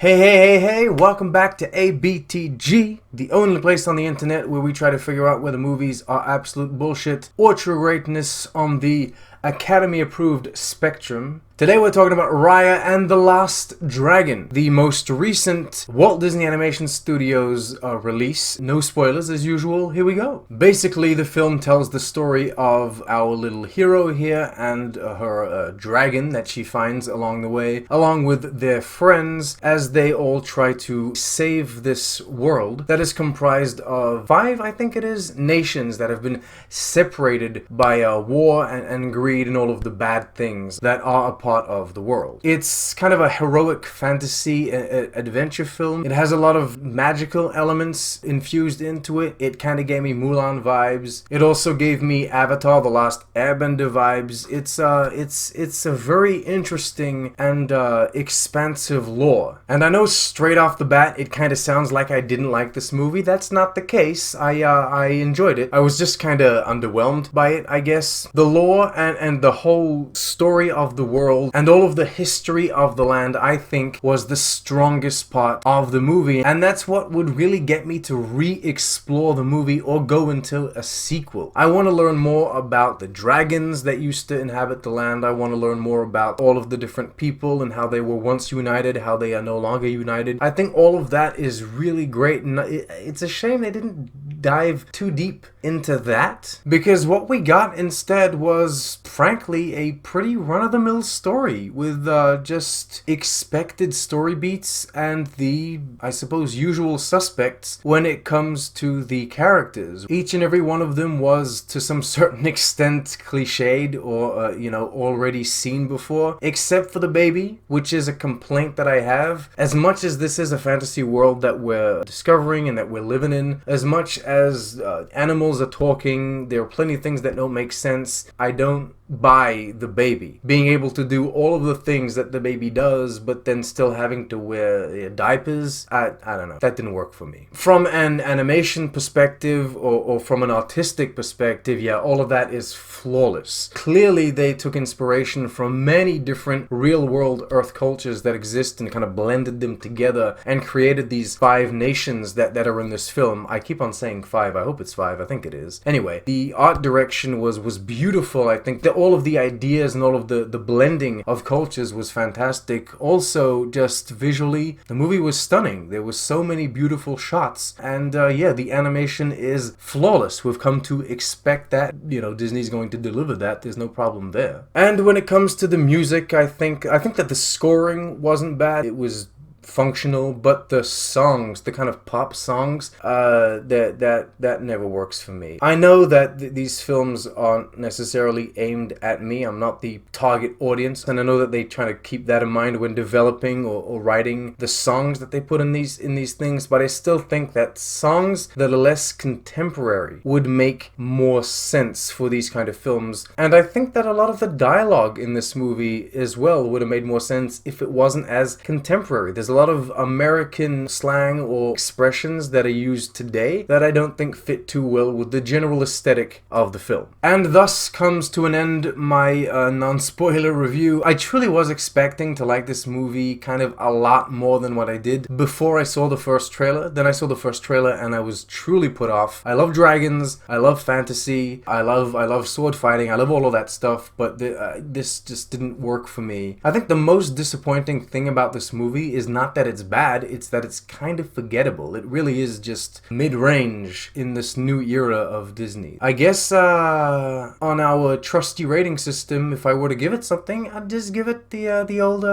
Hey, welcome back to ABTG, the only place on the internet where we try to figure out whether movies are absolute bullshit or true greatness on the Academy-approved spectrum. Today we're talking about Raya and the Last Dragon, the most recent Walt Disney Animation Studios release. No spoilers as usual, here we go. Basically, the film tells the story of our little hero here and her dragon that she finds along the way, along with their friends, as they all try to save this world that is comprised of 5, I think it is, nations that have been separated by war and greed and all of the bad things that are a part of the world. It's kind of a heroic fantasy adventure film. It has a lot of magical elements infused into it. It kind of gave me Mulan vibes. It also gave me Avatar: The Last Airbender vibes. It's a very interesting and expansive lore. And I know straight off the bat it kind of sounds like I didn't like this movie. That's not the case. I enjoyed it. I was just kind of underwhelmed by it, I guess. The lore and the whole story of the world and all of the history of the land, I think, was the strongest part of the movie, and that's what would really get me to re-explore the movie or go into a sequel. I want to learn more about the dragons that used to inhabit the land. I want to learn more about all of the different people and how they were once united, how they are no longer united. I think all of that is really great, and it's a shame they didn't dive too deep into that, because what we got instead was, frankly, a pretty run-of-the-mill story with just expected story beats and the, I suppose, usual suspects when it comes to the characters. Each and every one of them was, to some certain extent, cliched or, already seen before, except for the baby, which is a complaint that I have. As much as this is a fantasy world that we're discovering and that we're living in, as much as animals are talking, there are plenty of things that don't make sense, I don't buy the baby being able to do all of the things that the baby does, but then still having to wear diapers. I don't know, that didn't work for me. From an animation perspective or from an artistic perspective, yeah, all of that is flawless. Clearly they took inspiration from many different real-world Earth cultures that exist and kind of blended them together and created these 5 nations that are in this film. I keep on saying 5, I hope it's 5, I think it is. Anyway, the art direction was beautiful. I think that all of the ideas and all of the blending of cultures was fantastic. Also, just visually, the movie was stunning. There was so many beautiful shots, and yeah, the animation is flawless. We've come to expect that. Disney's going to deliver that. There's no problem there. And when it comes to the music, I think that the scoring wasn't bad. It was functional, but the songs, the kind of pop songs, that never works for me. I know that these films aren't necessarily aimed at me. I'm not the target audience, and I know that they try to keep that in mind when developing or writing the songs that they put in these things, but I still think that songs that are less contemporary would make more sense for these kind of films. And I think that a lot of the dialogue in this movie as well would have made more sense if it wasn't as contemporary. There's a lot of American slang or expressions that are used today that I don't think fit too well with the general aesthetic of the film. And thus comes to an end my non-spoiler review. I truly was expecting to like this movie kind of a lot more than what I did before I saw the first trailer. Then I saw the first trailer and I was truly put off. I love dragons, I love fantasy, I love sword fighting, I love all of that stuff, but this just didn't work for me. I think the most disappointing thing about this movie is not that it's bad, it's that it's kind of forgettable. It really is just mid-range in this new era of Disney. I guess on our trusty rating system, if I were to give it something, I'd just give it the old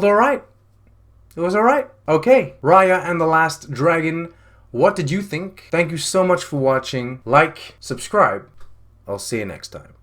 alright. It was alright. Okay, Raya and the Last Dragon. What did you think? Thank you so much for watching. Like, subscribe. I'll see you next time.